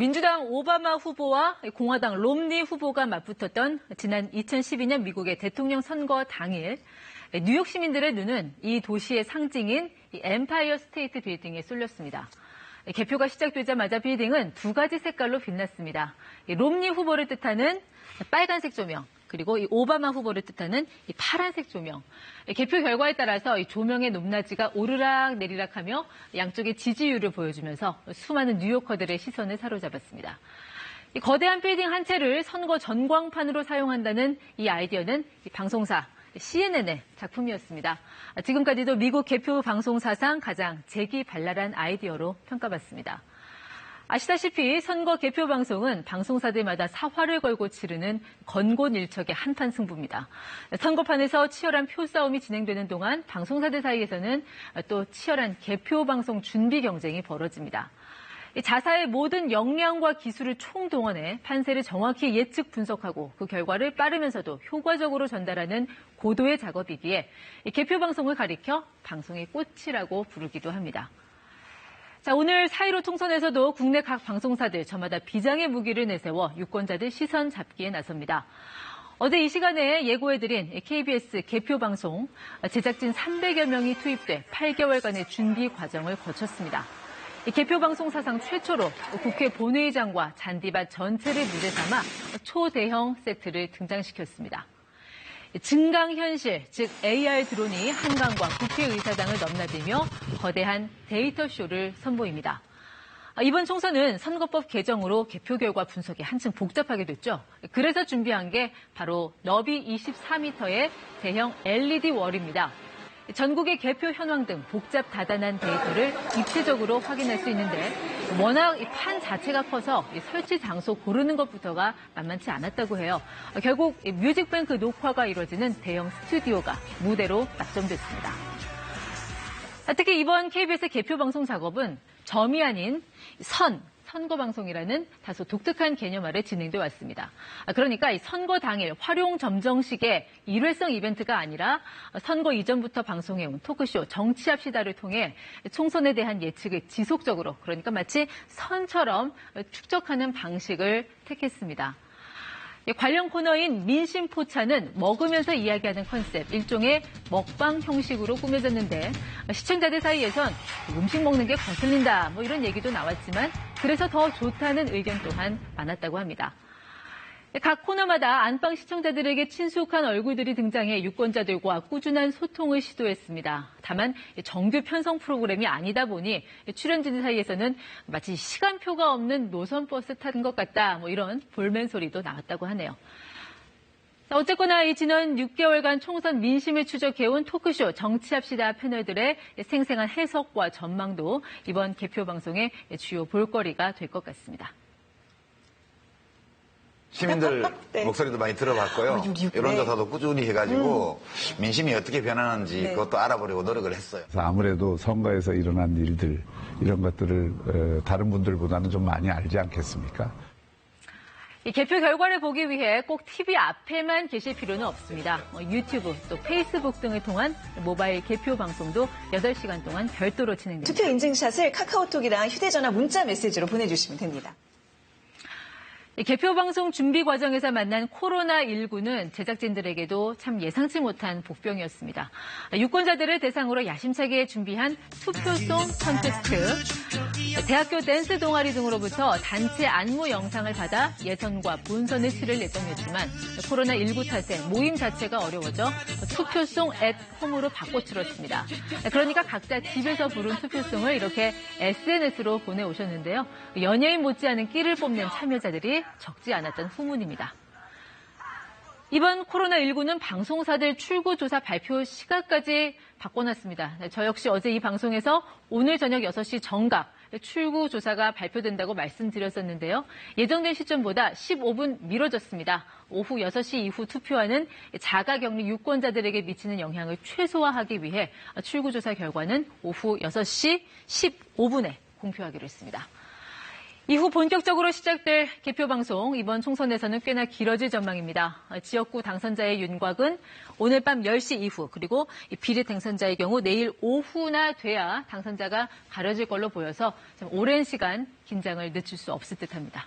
민주당 오바마 후보와 공화당 롬니 후보가 맞붙었던 지난 2012년 미국의 대통령 선거 당일 뉴욕 시민들의 눈은 이 도시의 상징인 엠파이어 스테이트 빌딩에 쏠렸습니다. 개표가 시작되자마자 빌딩은 두 가지 색깔로 빛났습니다. 롬니 후보를 뜻하는 빨간색 조명, 그리고 이 오바마 후보를 뜻하는 이 파란색 조명. 개표 결과에 따라서 이 조명의 높낮이가 오르락 내리락하며 양쪽의 지지율을 보여주면서 수많은 뉴요커들의 시선을 사로잡았습니다. 이 거대한 빌딩 한 채를 선거 전광판으로 사용한다는 이 아이디어는 이 방송사 CNN의 작품이었습니다. 지금까지도 미국 개표 방송 사상 가장 재기발랄한 아이디어로 평가받습니다. 아시다시피 선거 개표 방송은 방송사들마다 사활을 걸고 치르는 건곤일척의 한판 승부입니다. 선거판에서 치열한 표싸움이 진행되는 동안 방송사들 사이에서는 또 치열한 개표 방송 준비 경쟁이 벌어집니다. 자사의 모든 역량과 기술을 총동원해 판세를 정확히 예측 분석하고 그 결과를 빠르면서도 효과적으로 전달하는 고도의 작업이기에 개표 방송을 가리켜 방송의 꽃이라고 부르기도 합니다. 자, 오늘 4.15 총선에서도 국내 각 방송사들 저마다 비장의 무기를 내세워 유권자들 시선 잡기에 나섭니다. 어제 이 시간에 예고해드린 KBS 개표 방송 제작진 300여 명이 투입돼 8개월간의 준비 과정을 거쳤습니다. 개표 방송 사상 최초로 국회 본회의장과 잔디밭 전체를 무대 삼아 초대형 세트를 등장시켰습니다. 증강현실, 즉 AR 드론이 한강과 국회의사당을 넘나들며 거대한 데이터 쇼를 선보입니다. 이번 총선은 선거법 개정으로 개표 결과 분석이 한층 복잡하게 됐죠. 그래서 준비한 게 바로 너비 24m의 대형 LED 월입니다. 전국의 개표 현황 등 복잡 다단한 데이터를 입체적으로 확인할 수 있는데 워낙 이 판 자체가 커서 설치 장소 고르는 것부터가 만만치 않았다고 해요. 결국 뮤직뱅크 녹화가 이루어지는 대형 스튜디오가 무대로 낙점됐습니다. 특히 이번 KBS 개표 방송 작업은 점이 아닌 선거방송이라는 다소 독특한 개념 아래 진행돼 왔습니다. 그러니까 이 선거 당일 활용 점정식의 일회성 이벤트가 아니라 선거 이전부터 방송해온 토크쇼 정치합시다를 통해 총선에 대한 예측을 지속적으로, 그러니까 마치 선처럼 축적하는 방식을 택했습니다. 관련 코너인 민심포차는 먹으면서 이야기하는 컨셉, 일종의 먹방 형식으로 꾸며졌는데 시청자들 사이에선 음식 먹는 게 거슬린다 이런 얘기도 나왔지만 그래서 더 좋다는 의견 또한 많았다고 합니다. 각 코너마다 안방 시청자들에게 친숙한 얼굴들이 등장해 유권자들과 꾸준한 소통을 시도했습니다. 다만 정규 편성 프로그램이 아니다 보니 출연진 사이에서는 마치 시간표가 없는 노선버스 타는 것 같다 이런 볼멘 소리도 나왔다고 하네요. 어쨌거나 이 지난 6개월간 총선 민심을 추적해온 토크쇼 정치합시다 패널들의 생생한 해석과 전망도 이번 개표 방송의 주요 볼거리가 될 것 같습니다. 시민들 네. 목소리도 많이 들어봤고요. 여론조사도 꾸준히 해가지고 민심이 어떻게 변하는지 그것도 알아보려고 노력을 했어요. 아무래도 선거에서 일어난 일들, 이런 것들을 다른 분들보다는 좀 많이 알지 않겠습니까? 이 개표 결과를 보기 위해 꼭 TV 앞에만 계실 필요는 없습니다. 유튜브 또 페이스북 등을 통한 모바일 개표 방송도 8시간 동안 별도로 진행됩니다. 투표 인증샷을 카카오톡이랑 휴대전화 문자 메시지로 보내주시면 됩니다. 개표 방송 준비 과정에서 만난 코로나19는 제작진들에게도 참 예상치 못한 복병이었습니다. 유권자들을 대상으로 야심차게 준비한 투표송 콘테스트, 대학교 댄스 동아리 등으로부터 단체 안무 영상을 받아 예선과 본선을 치를 예정이었지만 코로나19 탓에 모임 자체가 어려워져 투표송 앳 홈으로 바꿔 치렀습니다. 그러니까 각자 집에서 부른 투표송을 이렇게 SNS로 보내오셨는데요. 연예인 못지않은 끼를 뽑는 참여자들이 적지 않았던 후문입니다. 이번 코로나19는 방송사들 출구조사 발표 시각까지 바꿔놨습니다. 저 역시 어제 이 방송에서 오늘 저녁 6시 정각 출구조사가 발표된다고 말씀드렸었는데요. 예정된 시점보다 15분 미뤄졌습니다. 오후 6시 이후 투표하는 자가격리 유권자들에게 미치는 영향을 최소화하기 위해 출구조사 결과는 오후 6시 15분에 공표하기로 했습니다. 이후 본격적으로 시작될 개표방송, 이번 총선에서는 꽤나 길어질 전망입니다. 지역구 당선자의 윤곽은 오늘 밤 10시 이후, 그리고 비례 당선자의 경우 내일 오후나 돼야 당선자가 가려질 걸로 보여서 좀 오랜 시간 긴장을 늦출 수 없을 듯합니다.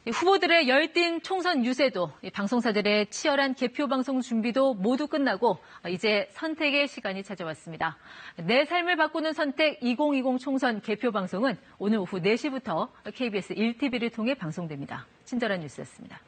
후보들의 열띤 총선 유세도, 방송사들의 치열한 개표 방송 준비도 모두 끝나고 이제 선택의 시간이 찾아왔습니다. 내 삶을 바꾸는 선택 2020 총선 개표 방송은 오늘 오후 4시부터 KBS 1TV를 통해 방송됩니다. 친절한 뉴스였습니다.